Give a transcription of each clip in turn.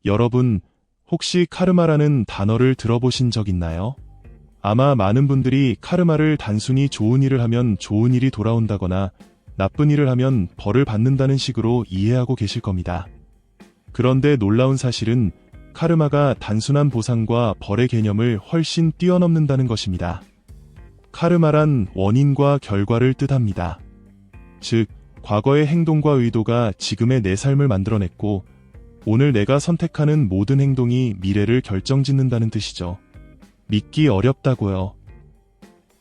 여러분, 혹시 카르마라는 단어를 들어보신 적 있나요? 아마 많은 분들이 카르마를 단순히 좋은 일을 하면 좋은 일이 돌아온다거나 나쁜 일을 하면 벌을 받는다는 식으로 이해하고 계실 겁니다. 그런데 놀라운 사실은 카르마가 단순한 보상과 벌의 개념을 훨씬 뛰어넘는다는 것입니다. 카르마란 원인과 결과를 뜻합니다. 즉, 과거의 행동과 의도가 지금의 내 삶을 만들어냈고, 오늘 내가 선택하는 모든 행동이 미래를 결정짓는다는 뜻이죠. 믿기 어렵다고요.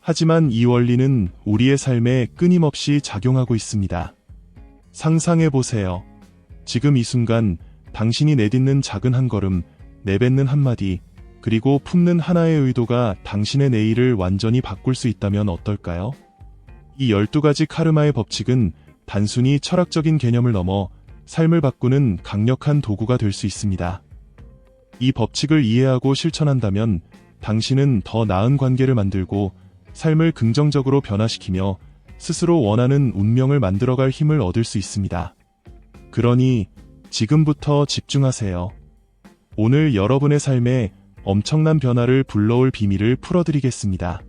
하지만 이 원리는 우리의 삶에 끊임없이 작용하고 있습니다. 상상해보세요. 지금 이 순간 당신이 내딛는 작은 한 걸음, 내뱉는 한마디, 그리고 품는 하나의 의도가 당신의 내일을 완전히 바꿀 수 있다면 어떨까요? 이 12가지 카르마의 법칙은 단순히 철학적인 개념을 넘어 삶을 바꾸는 강력한 도구가 될 수 있습니다. 이 법칙을 이해하고 실천한다면 당신은 더 나은 관계를 만들고 삶을 긍정적으로 변화시키며 스스로 원하는 운명을 만들어갈 힘을 얻을 수 있습니다. 그러니 지금부터 집중하세요. 오늘 여러분의 삶에 엄청난 변화를 불러올 비밀을 풀어드리겠습니다.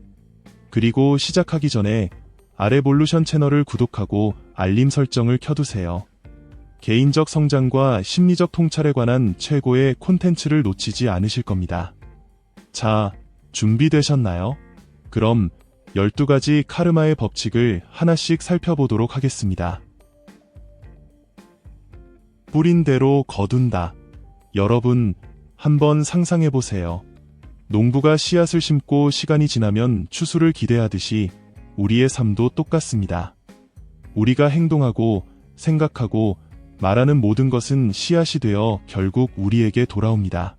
그리고 시작하기 전에 아레볼루션 채널을 구독하고 알림 설정을 켜두세요. 개인적 성장과 심리적 통찰에 관한 최고의 콘텐츠를 놓치지 않으실 겁니다. 자, 준비되셨나요? 그럼 12가지 카르마의 법칙을 하나씩 살펴보도록 하겠습니다. 뿌린 대로 거둔다. 여러분, 한번 상상해보세요. 농부가 씨앗을 심고 시간이 지나면 추수를 기대하듯이 우리의 삶도 똑같습니다. 우리가 행동하고 생각하고 말하는 모든 것은 씨앗이 되어 결국 우리에게 돌아옵니다.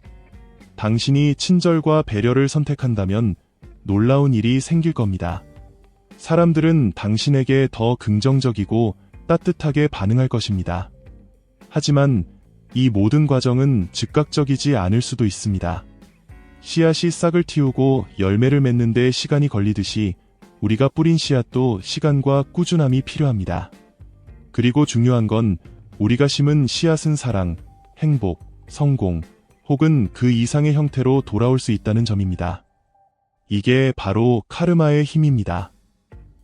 당신이 친절과 배려를 선택한다면 놀라운 일이 생길 겁니다. 사람들은 당신에게 더 긍정적이고 따뜻하게 반응할 것입니다. 하지만 이 모든 과정은 즉각적이지 않을 수도 있습니다. 씨앗이 싹을 틔우고 열매를 맺는 데 시간이 걸리듯이 우리가 뿌린 씨앗도 시간과 꾸준함이 필요합니다. 그리고 중요한 건 우리가 심은 씨앗은 사랑, 행복, 성공, 혹은 그 이상의 형태로 돌아올 수 있다는 점입니다. 이게 바로 카르마의 힘입니다.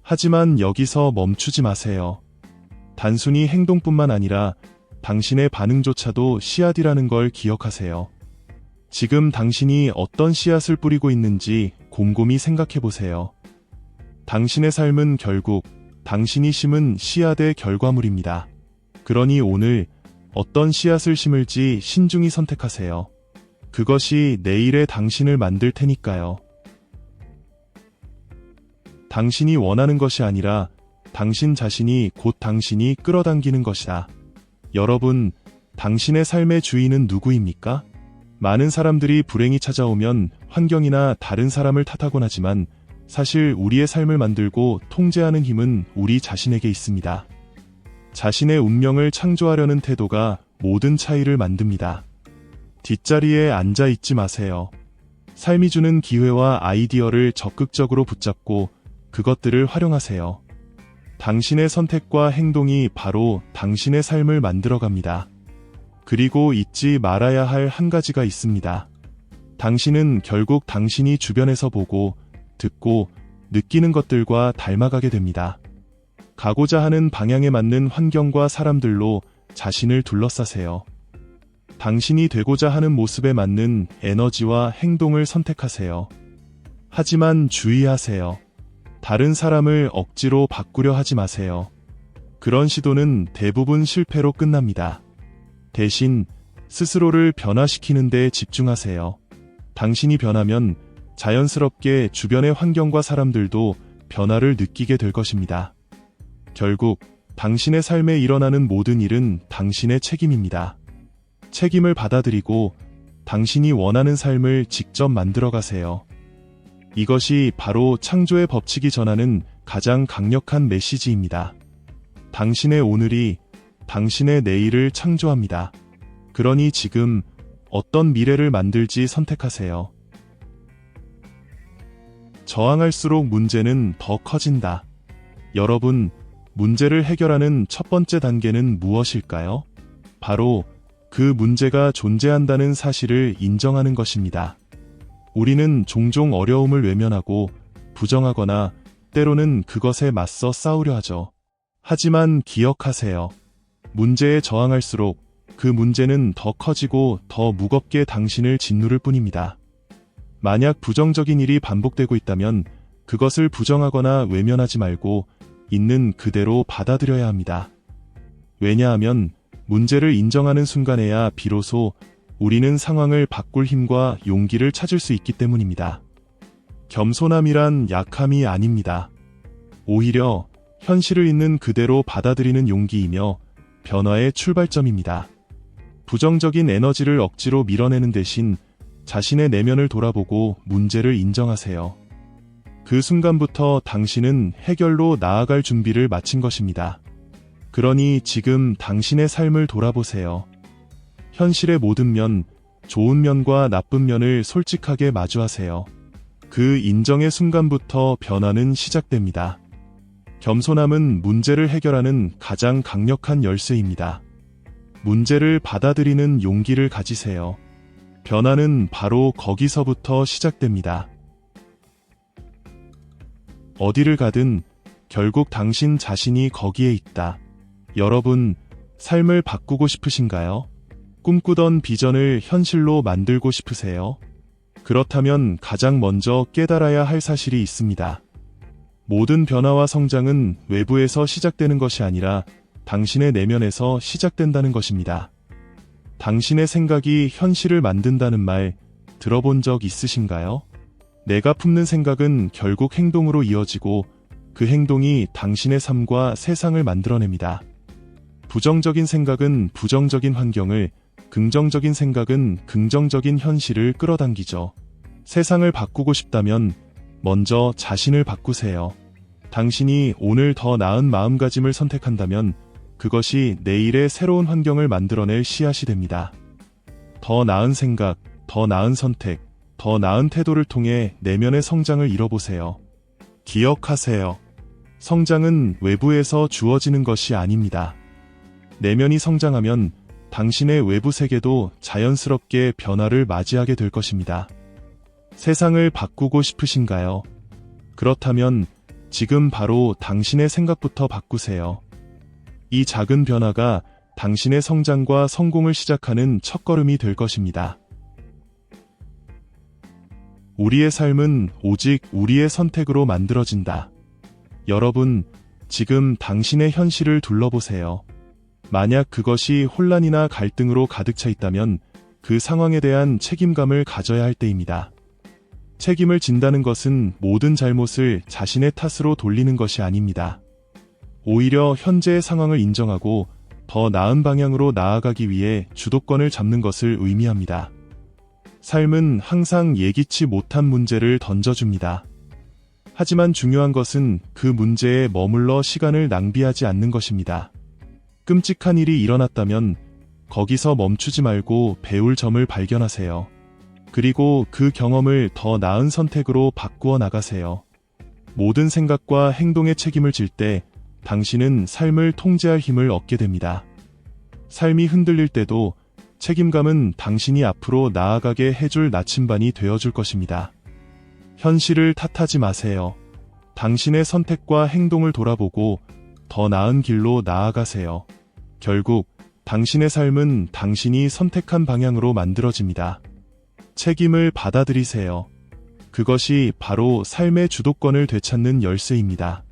하지만 여기서 멈추지 마세요. 단순히 행동뿐만 아니라 당신의 반응조차도 씨앗이라는 걸 기억하세요. 지금 당신이 어떤 씨앗을 뿌리고 있는지 곰곰이 생각해보세요. 당신의 삶은 결국 당신이 심은 씨앗의 결과물입니다. 그러니 오늘 어떤 씨앗을 심을지 신중히 선택하세요. 그것이 내일의 당신을 만들 테니까요. 당신이 원하는 것이 아니라 당신 자신이 곧 당신이 끌어당기는 것이다. 여러분, 당신의 삶의 주인은 누구입니까? 많은 사람들이 불행이 찾아오면 환경이나 다른 사람을 탓하곤 하지만 사실 우리의 삶을 만들고 통제하는 힘은 우리 자신에게 있습니다. 자신의 운명을 창조하려는 태도가 모든 차이를 만듭니다. 뒷자리에 앉아 있지 마세요. 삶이 주는 기회와 아이디어를 적극적으로 붙잡고 그것들을 활용하세요. 당신의 선택과 행동이 바로 당신의 삶을 만들어갑니다. 그리고 잊지 말아야 할 한 가지가 있습니다. 당신은 결국 당신이 주변에서 보고, 듣고, 느끼는 것들과 닮아가게 됩니다. 가고자 하는 방향에 맞는 환경과 사람들로 자신을 둘러싸세요. 당신이 되고자 하는 모습에 맞는 에너지와 행동을 선택하세요. 하지만 주의하세요. 다른 사람을 억지로 바꾸려 하지 마세요. 그런 시도는 대부분 실패로 끝납니다. 대신 스스로를 변화시키는 데 집중하세요. 당신이 변하면 자연스럽게 주변의 환경과 사람들도 변화를 느끼게 될 것입니다. 결국 당신의 삶에 일어나는 모든 일은 당신의 책임입니다. 책임을 받아들이고 당신이 원하는 삶을 직접 만들어 가세요. 이것이 바로 창조의 법칙이 전하는 가장 강력한 메시지입니다. 당신의 오늘이 당신의 내일을 창조합니다. 그러니 지금 어떤 미래를 만들지 선택하세요. 저항할수록 문제는 더 커진다. 여러분, 문제를 해결하는 첫 번째 단계는 무엇일까요? 바로 그 문제가 존재한다는 사실을 인정하는 것입니다. 우리는 종종 어려움을 외면하고 부정하거나 때로는 그것에 맞서 싸우려 하죠. 하지만 기억하세요. 문제에 저항할수록 그 문제는 더 커지고 더 무겁게 당신을 짓누를 뿐입니다. 만약 부정적인 일이 반복되고 있다면 그것을 부정하거나 외면하지 말고 있는 그대로 받아들여야 합니다. 왜냐하면 문제를 인정하는 순간에야 비로소 우리는 상황을 바꿀 힘과 용기를 찾을 수 있기 때문입니다. 겸손함이란 약함이 아닙니다. 오히려 현실을 있는 그대로 받아들이는 용기이며 변화의 출발점입니다. 부정적인 에너지를 억지로 밀어내는 대신 자신의 내면을 돌아보고 문제를 인정하세요. 그 순간부터 당신은 해결로 나아갈 준비를 마친 것입니다. 그러니 지금 당신의 삶을 돌아보세요. 현실의 모든 면, 좋은 면과 나쁜 면을 솔직하게 마주하세요. 그 인정의 순간부터 변화는 시작됩니다. 겸손함은 문제를 해결하는 가장 강력한 열쇠입니다. 문제를 받아들이는 용기를 가지세요. 변화는 바로 거기서부터 시작됩니다. 어디를 가든 결국 당신 자신이 거기에 있다. 여러분, 삶을 바꾸고 싶으신가요? 꿈꾸던 비전을 현실로 만들고 싶으세요? 그렇다면 가장 먼저 깨달아야 할 사실이 있습니다. 모든 변화와 성장은 외부에서 시작되는 것이 아니라 당신의 내면에서 시작된다는 것입니다. 당신의 생각이 현실을 만든다는 말 들어본 적 있으신가요? 내가 품는 생각은 결국 행동으로 이어지고 그 행동이 당신의 삶과 세상을 만들어냅니다. 부정적인 생각은 부정적인 환경을, 긍정적인 생각은 긍정적인 현실을 끌어당기죠. 세상을 바꾸고 싶다면 먼저 자신을 바꾸세요. 당신이 오늘 더 나은 마음가짐을 선택한다면 그것이 내일의 새로운 환경을 만들어낼 씨앗이 됩니다. 더 나은 생각, 더 나은 선택, 더 나은 태도를 통해 내면의 성장을 이뤄보세요. 기억하세요. 성장은 외부에서 주어지는 것이 아닙니다. 내면이 성장하면 당신의 외부 세계도 자연스럽게 변화를 맞이하게 될 것입니다. 세상을 바꾸고 싶으신가요? 그렇다면 지금 바로 당신의 생각부터 바꾸세요. 이 작은 변화가 당신의 성장과 성공을 시작하는 첫걸음이 될 것입니다. 우리의 삶은 오직 우리의 선택으로 만들어진다. 여러분, 지금 당신의 현실을 둘러보세요. 만약 그것이 혼란이나 갈등으로 가득 차 있다면 그 상황에 대한 책임감을 가져야 할 때입니다. 책임을 진다는 것은 모든 잘못을 자신의 탓으로 돌리는 것이 아닙니다. 오히려 현재의 상황을 인정하고 더 나은 방향으로 나아가기 위해 주도권을 잡는 것을 의미합니다. 삶은 항상 예기치 못한 문제를 던져줍니다. 하지만 중요한 것은 그 문제에 머물러 시간을 낭비하지 않는 것입니다. 끔찍한 일이 일어났다면 거기서 멈추지 말고 배울 점을 발견하세요. 그리고 그 경험을 더 나은 선택으로 바꾸어 나가세요. 모든 생각과 행동의 책임을 질 때 당신은 삶을 통제할 힘을 얻게 됩니다. 삶이 흔들릴 때도 책임감은 당신이 앞으로 나아가게 해줄 나침반이 되어줄 것입니다. 현실을 탓하지 마세요. 당신의 선택과 행동을 돌아보고 더 나은 길로 나아가세요. 결국 당신의 삶은 당신이 선택한 방향으로 만들어집니다. 책임을 받아들이세요. 그것이 바로 삶의 주도권을 되찾는 열쇠입니다.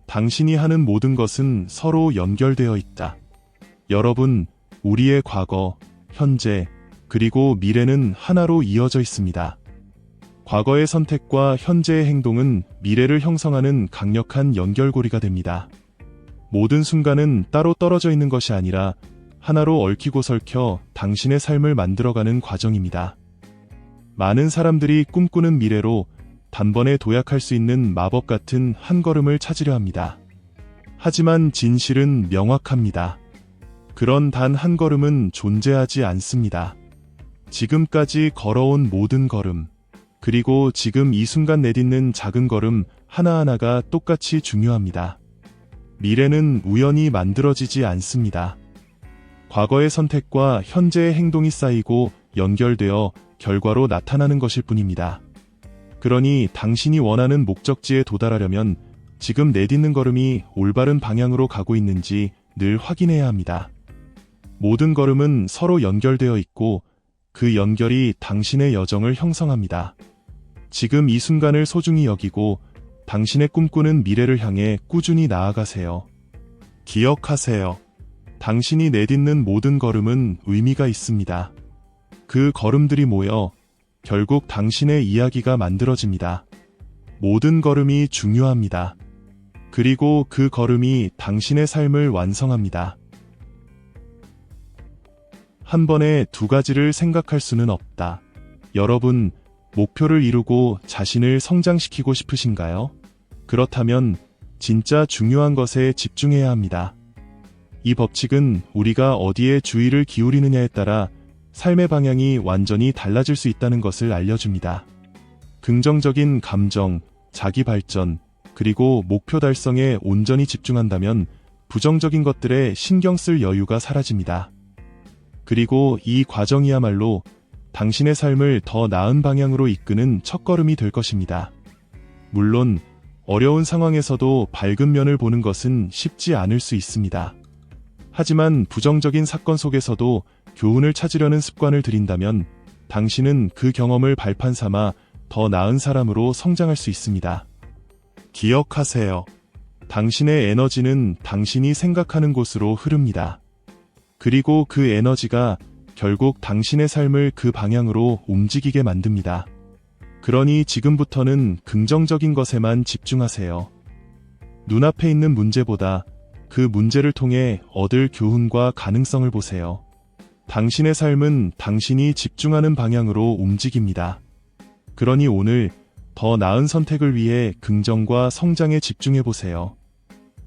당신이 하는 모든 것은 서로 연결되어 있다. 여러분, 우리의 과거, 현재, 그리고 미래는 하나로 이어져 있습니다. 과거의 선택과 현재의 행동은 미래를 형성하는 강력한 연결고리가 됩니다. 모든 순간은 따로 떨어져 있는 것이 아니라 하나로 얽히고 설켜 당신의 삶을 만들어가는 과정입니다. 많은 사람들이 꿈꾸는 미래로 단번에 도약할 수 있는 마법 같은 한 걸음을 찾으려 합니다. 하지만 진실은 명확합니다. 그런 단 한 걸음은 존재하지 않습니다. 지금까지 걸어온 모든 걸음, 그리고 지금 이 순간 내딛는 작은 걸음 하나하나가 똑같이 중요합니다. 미래는 우연히 만들어지지 않습니다. 과거의 선택과 현재의 행동이 쌓이고 연결되어 결과로 나타나는 것일 뿐입니다. 그러니 당신이 원하는 목적지에 도달하려면 지금 내딛는 걸음이 올바른 방향으로 가고 있는지 늘 확인해야 합니다. 모든 걸음은 서로 연결되어 있고 그 연결이 당신의 여정을 형성합니다. 지금 이 순간을 소중히 여기고 당신의 꿈꾸는 미래를 향해 꾸준히 나아가세요. 기억하세요. 당신이 내딛는 모든 걸음은 의미가 있습니다. 그 걸음들이 모여 결국 당신의 이야기가 만들어집니다. 모든 걸음이 중요합니다. 그리고 그 걸음이 당신의 삶을 완성합니다. 한 번에 두 가지를 생각할 수는 없다. 여러분, 목표를 이루고 자신을 성장시키고 싶으신가요? 그렇다면 진짜 중요한 것에 집중해야 합니다. 이 법칙은 우리가 어디에 주의를 기울이느냐에 따라 삶의 방향이 완전히 달라질 수 있다는 것을 알려줍니다. 긍정적인 감정, 자기 발전, 그리고 목표 달성에 온전히 집중한다면 부정적인 것들에 신경 쓸 여유가 사라집니다. 그리고 이 과정이야말로 당신의 삶을 더 나은 방향으로 이끄는 첫걸음이 될 것입니다. 물론 어려운 상황에서도 밝은 면을 보는 것은 쉽지 않을 수 있습니다. 하지만 부정적인 사건 속에서도 교훈을 찾으려는 습관을 들인다면 당신은 그 경험을 발판 삼아 더 나은 사람으로 성장할 수 있습니다. 기억하세요. 당신의 에너지는 당신이 생각하는 곳으로 흐릅니다. 그리고 그 에너지가 결국 당신의 삶을 그 방향으로 움직이게 만듭니다. 그러니 지금부터는 긍정적인 것에만 집중하세요. 눈앞에 있는 문제보다 그 문제를 통해 얻을 교훈과 가능성을 보세요. 당신의 삶은 당신이 집중하는 방향으로 움직입니다. 그러니 오늘 더 나은 선택을 위해 긍정과 성장에 집중해 보세요.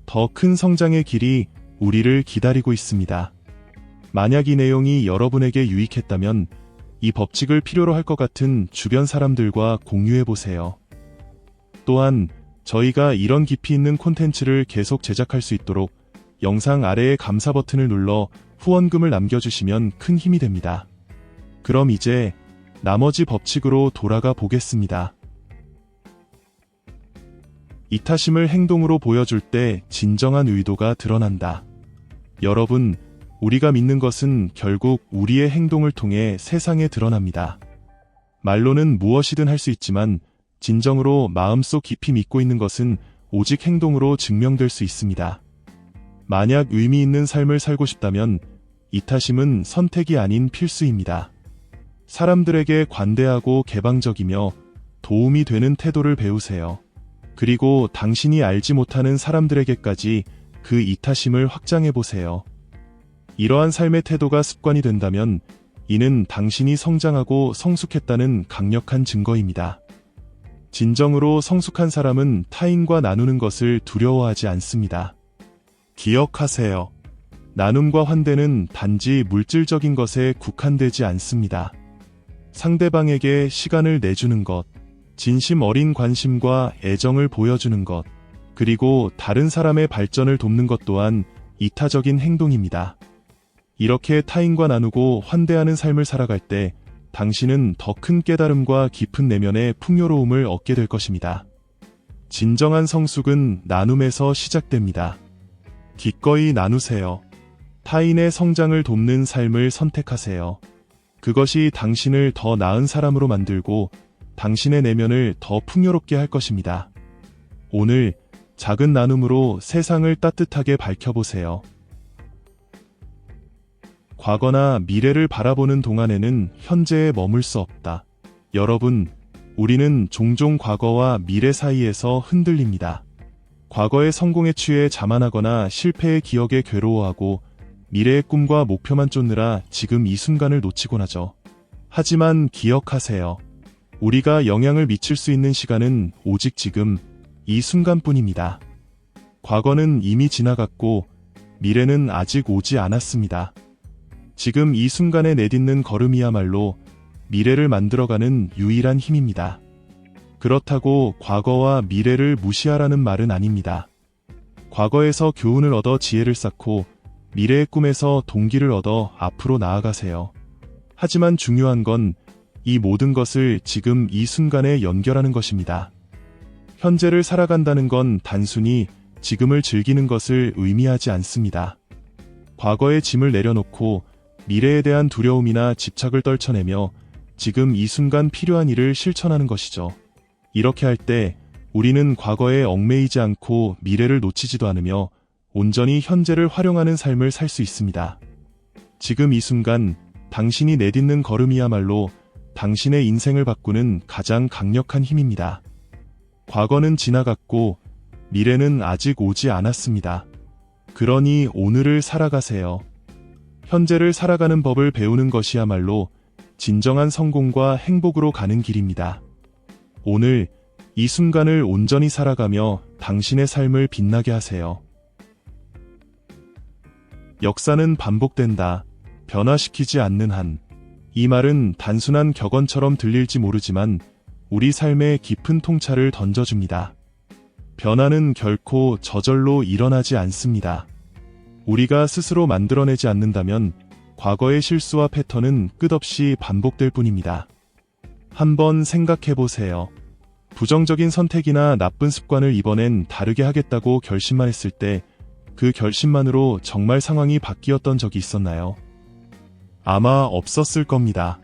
더 큰 성장의 길이 우리를 기다리고 있습니다. 만약 이 내용이 여러분에게 유익했다면 이 법칙을 필요로 할 것 같은 주변 사람들과 공유해 보세요. 또한 저희가 이런 깊이 있는 콘텐츠를 계속 제작할 수 있도록 영상 아래의 감사 버튼을 눌러 후원금을 남겨주시면 큰 힘이 됩니다. 그럼 이제 나머지 법칙으로 돌아가 보겠습니다. 이타심을 행동으로 보여줄 때 진정한 의도가 드러난다. 여러분, 우리가 믿는 것은 결국 우리의 행동을 통해 세상에 드러납니다. 말로는 무엇이든 할 수 있지만 진정으로 마음속 깊이 믿고 있는 것은 오직 행동으로 증명될 수 있습니다. 만약 의미 있는 삶을 살고 싶다면 이타심은 선택이 아닌 필수입니다. 사람들에게 관대하고 개방적이며 도움이 되는 태도를 배우세요. 그리고 당신이 알지 못하는 사람들에게까지 그 이타심을 확장해 보세요. 이러한 삶의 태도가 습관이 된다면 이는 당신이 성장하고 성숙했다는 강력한 증거입니다. 진정으로 성숙한 사람은 타인과 나누는 것을 두려워하지 않습니다. 기억하세요. 나눔과 환대는 단지 물질적인 것에 국한되지 않습니다. 상대방에게 시간을 내주는 것, 진심 어린 관심과 애정을 보여주는 것, 그리고 다른 사람의 발전을 돕는 것 또한 이타적인 행동입니다. 이렇게 타인과 나누고 환대하는 삶을 살아갈 때 당신은 더 큰 깨달음과 깊은 내면의 풍요로움을 얻게 될 것입니다. 진정한 성숙은 나눔에서 시작됩니다. 기꺼이 나누세요. 타인의 성장을 돕는 삶을 선택하세요. 그것이 당신을 더 나은 사람으로 만들고 당신의 내면을 더 풍요롭게 할 것입니다. 오늘 작은 나눔으로 세상을 따뜻하게 밝혀보세요. 과거나 미래를 바라보는 동안에는 현재에 머물 수 없다. 여러분, 우리는 종종 과거와 미래 사이에서 흔들립니다. 과거의 성공에 취해 자만하거나 실패의 기억에 괴로워하고 미래의 꿈과 목표만 쫓느라 지금 이 순간을 놓치곤 하죠. 하지만 기억하세요. 우리가 영향을 미칠 수 있는 시간은 오직 지금, 이 순간뿐입니다. 과거는 이미 지나갔고 미래는 아직 오지 않았습니다. 지금 이 순간에 내딛는 걸음이야말로 미래를 만들어가는 유일한 힘입니다. 그렇다고 과거와 미래를 무시하라는 말은 아닙니다. 과거에서 교훈을 얻어 지혜를 쌓고 미래의 꿈에서 동기를 얻어 앞으로 나아가세요. 하지만 중요한 건 이 모든 것을 지금 이 순간에 연결하는 것입니다. 현재를 살아간다는 건 단순히 지금을 즐기는 것을 의미하지 않습니다. 과거의 짐을 내려놓고 미래에 대한 두려움이나 집착을 떨쳐내며 지금 이 순간 필요한 일을 실천하는 것이죠. 이렇게 할 때 우리는 과거에 얽매이지 않고 미래를 놓치지도 않으며 온전히 현재를 활용하는 삶을 살 수 있습니다. 지금 이 순간 당신이 내딛는 걸음이야말로 당신의 인생을 바꾸는 가장 강력한 힘입니다. 과거는 지나갔고 미래는 아직 오지 않았습니다. 그러니 오늘을 살아가세요. 현재를 살아가는 법을 배우는 것이야말로 진정한 성공과 행복으로 가는 길입니다. 오늘 이 순간을 온전히 살아가며 당신의 삶을 빛나게 하세요. 역사는 반복된다. 변화시키지 않는 한. 이 말은 단순한 격언처럼 들릴지 모르지만 우리 삶에 깊은 통찰을 던져줍니다. 변화는 결코 저절로 일어나지 않습니다. 우리가 스스로 만들어내지 않는다면 과거의 실수와 패턴은 끝없이 반복될 뿐입니다. 한번 생각해 보세요. 부정적인 선택이나 나쁜 습관을 이번엔 다르게 하겠다고 결심만 했을 때 그 결심만으로 정말 상황이 바뀌었던 적이 있었나요? 아마 없었을 겁니다.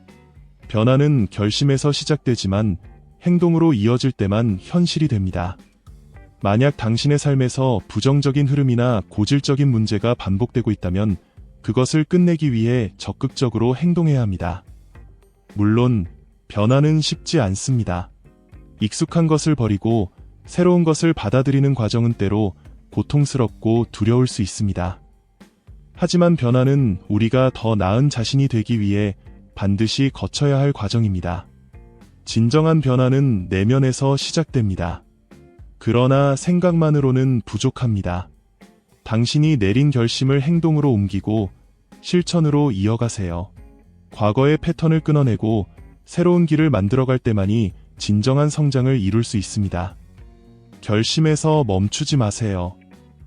변화는 결심에서 시작되지만 행동으로 이어질 때만 현실이 됩니다. 만약 당신의 삶에서 부정적인 흐름이나 고질적인 문제가 반복되고 있다면 그것을 끝내기 위해 적극적으로 행동해야 합니다. 물론 변화는 쉽지 않습니다. 익숙한 것을 버리고 새로운 것을 받아들이는 과정은 때로 고통스럽고 두려울 수 있습니다. 하지만 변화는 우리가 더 나은 자신이 되기 위해 반드시 거쳐야 할 과정입니다. 진정한 변화는 내면에서 시작됩니다. 그러나 생각만으로는 부족합니다. 당신이 내린 결심을 행동으로 옮기고 실천으로 이어가세요. 과거의 패턴을 끊어내고 새로운 길을 만들어갈 때만이 진정한 성장을 이룰 수 있습니다. 결심에서 멈추지 마세요.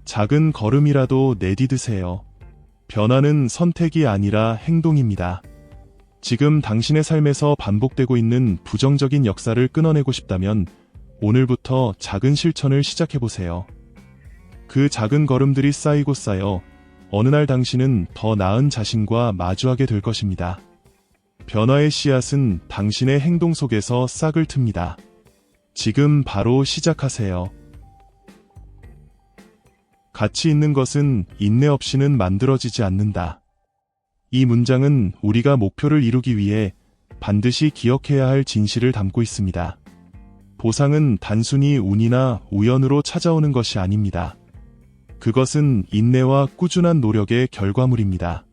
작은 걸음이라도 내디드세요. 변화는 선택이 아니라 행동입니다. 지금 당신의 삶에서 반복되고 있는 부정적인 역사를 끊어내고 싶다면 오늘부터 작은 실천을 시작해보세요. 그 작은 걸음들이 쌓이고 쌓여 어느 날 당신은 더 나은 자신과 마주하게 될 것입니다. 변화의 씨앗은 당신의 행동 속에서 싹을 틉니다. 지금 바로 시작하세요. 가치 있는 것은 인내 없이는 만들어지지 않는다. 이 문장은 우리가 목표를 이루기 위해 반드시 기억해야 할 진실을 담고 있습니다. 보상은 단순히 운이나 우연으로 찾아오는 것이 아닙니다. 그것은 인내와 꾸준한 노력의 결과물입니다.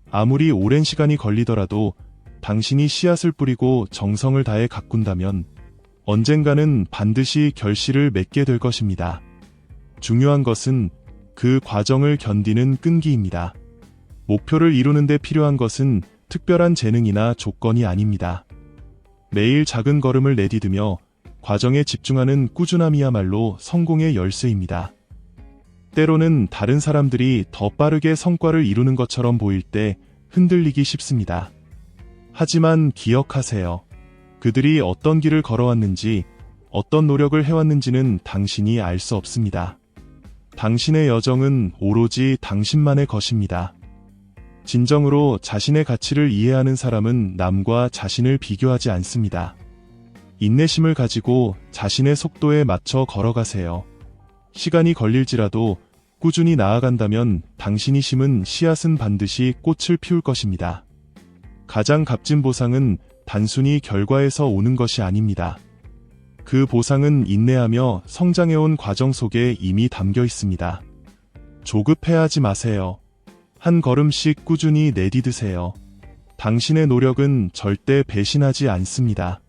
아무리 오랜 시간이 걸리더라도 당신이 씨앗을 뿌리고 정성을 다해 가꾼다면 언젠가는 반드시 결실을 맺게 될 것입니다. 중요한 것은 그 과정을 견디는 끈기입니다. 목표를 이루는 데 필요한 것은 특별한 재능이나 조건이 아닙니다. 매일 작은 걸음을 내디디며 과정에 집중하는 꾸준함이야말로 성공의 열쇠입니다. 때로는 다른 사람들이 더 빠르게 성과를 이루는 것처럼 보일 때 흔들리기 쉽습니다. 하지만 기억하세요. 그들이 어떤 길을 걸어왔는지, 어떤 노력을 해왔는지는 당신이 알 수 없습니다. 당신의 여정은 오로지 당신만의 것입니다. 진정으로 자신의 가치를 이해하는 사람은 남과 자신을 비교하지 않습니다. 인내심을 가지고 자신의 속도에 맞춰 걸어가세요. 시간이 걸릴지라도 꾸준히 나아간다면 당신이 심은 씨앗은 반드시 꽃을 피울 것입니다. 가장 값진 보상은 단순히 결과에서 오는 것이 아닙니다. 그 보상은 인내하며 성장해온 과정 속에 이미 담겨 있습니다. 조급해하지 마세요. 한 걸음씩 꾸준히 내디드세요. 당신의 노력은 절대 배신하지 않습니다.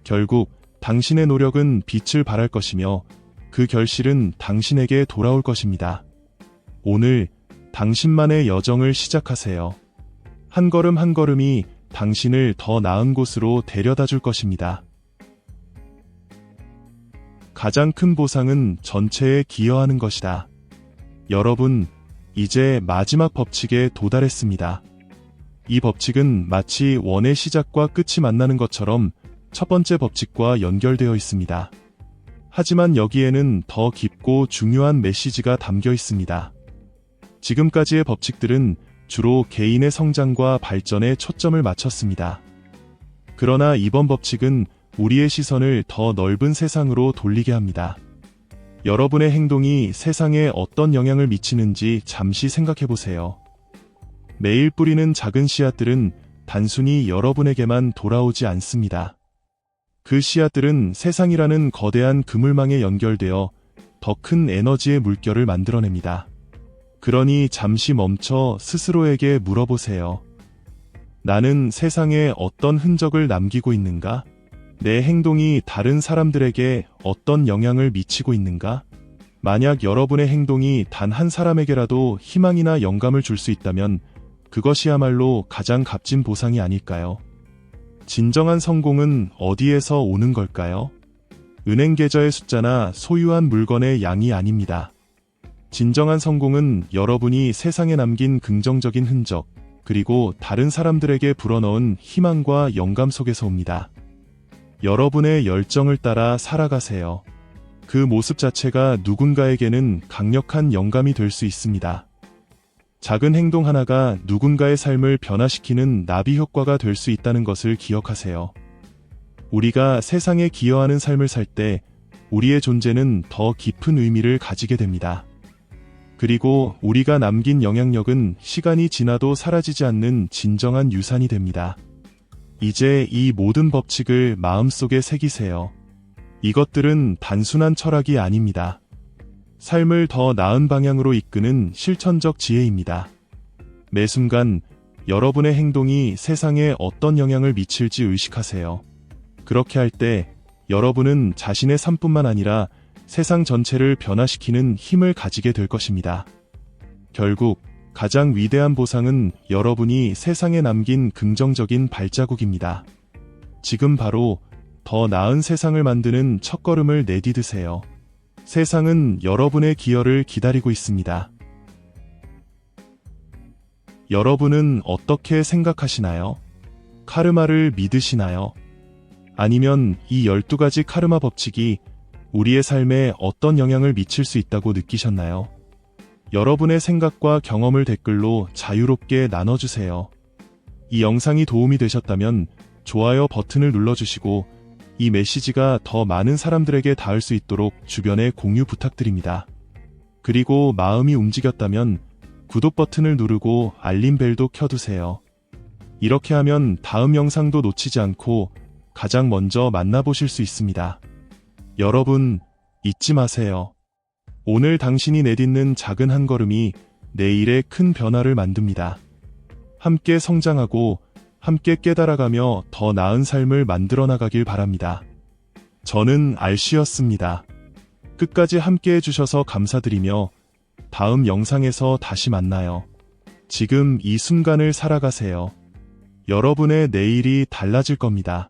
결국 당신의 노력은 빛을 발할 것이며 그 결실은 당신에게 돌아올 것입니다. 오늘 당신만의 여정을 시작하세요. 한 걸음 한 걸음이 당신을 더 나은 곳으로 데려다 줄 것입니다. 가장 큰 보상은 전체에 기여하는 것이다. 여러분, 이제 마지막 법칙에 도달했습니다. 이 법칙은 마치 원의 시작과 끝이 만나는 것처럼 첫 번째 법칙과 연결되어 있습니다. 하지만 여기에는 더 깊고 중요한 메시지가 담겨 있습니다. 지금까지의 법칙들은 주로 개인의 성장과 발전에 초점을 맞췄습니다. 그러나 이번 법칙은 우리의 시선을 더 넓은 세상으로 돌리게 합니다. 여러분의 행동이 세상에 어떤 영향을 미치는지 잠시 생각해 보세요. 매일 뿌리는 작은 씨앗들은 단순히 여러분에게만 돌아오지 않습니다. 그 씨앗들은 세상이라는 거대한 그물망에 연결되어 더 큰 에너지의 물결을 만들어냅니다. 그러니 잠시 멈춰 스스로에게 물어보세요. 나는 세상에 어떤 흔적을 남기고 있는가? 내 행동이 다른 사람들에게 어떤 영향을 미치고 있는가? 만약 여러분의 행동이 단 한 사람에게라도 희망이나 영감을 줄 수 있다면 그것이야말로 가장 값진 보상이 아닐까요? 진정한 성공은 어디에서 오는 걸까요? 은행 계좌의 숫자나 소유한 물건의 양이 아닙니다. 진정한 성공은 여러분이 세상에 남긴 긍정적인 흔적, 그리고 다른 사람들에게 불어넣은 희망과 영감 속에서 옵니다. 여러분의 열정을 따라 살아가세요. 그 모습 자체가 누군가에게는 강력한 영감이 될 수 있습니다. 작은 행동 하나가 누군가의 삶을 변화시키는 나비 효과가 될 수 있다는 것을 기억하세요. 우리가 세상에 기여하는 삶을 살 때 우리의 존재는 더 깊은 의미를 가지게 됩니다. 그리고 우리가 남긴 영향력은 시간이 지나도 사라지지 않는 진정한 유산이 됩니다. 이제 이 모든 법칙을 마음속에 새기세요. 이것들은 단순한 철학이 아닙니다. 삶을 더 나은 방향으로 이끄는 실천적 지혜입니다. 매 순간 여러분의 행동이 세상에 어떤 영향을 미칠지 의식하세요. 그렇게 할 때 여러분은 자신의 삶뿐만 아니라 세상 전체를 변화시키는 힘을 가지게 될 것입니다. 결국 가장 위대한 보상은 여러분이 세상에 남긴 긍정적인 발자국입니다. 지금 바로 더 나은 세상을 만드는 첫걸음을 내디드세요. 세상은 여러분의 기여를 기다리고 있습니다. 여러분은 어떻게 생각하시나요? 카르마를 믿으시나요? 아니면 이 12가지 카르마 법칙이 우리의 삶에 어떤 영향을 미칠 수 있다고 느끼셨나요? 여러분의 생각과 경험을 댓글로 자유롭게 나눠주세요. 이 영상이 도움이 되셨다면 좋아요 버튼을 눌러주시고 이 메시지가 더 많은 사람들에게 닿을 수 있도록 주변에 공유 부탁드립니다. 그리고 마음이 움직였다면 구독 버튼을 누르고 알림벨도 켜두세요. 이렇게 하면 다음 영상도 놓치지 않고 가장 먼저 만나보실 수 있습니다. 여러분, 잊지 마세요. 오늘 당신이 내딛는 작은 한 걸음이 내일의 큰 변화를 만듭니다. 함께 성장하고 함께 깨달아가며 더 나은 삶을 만들어 나가길 바랍니다. 저는 알씨였습니다. 끝까지 함께 해주셔서 감사드리며 다음 영상에서 다시 만나요. 지금 이 순간을 살아가세요. 여러분의 내일이 달라질 겁니다.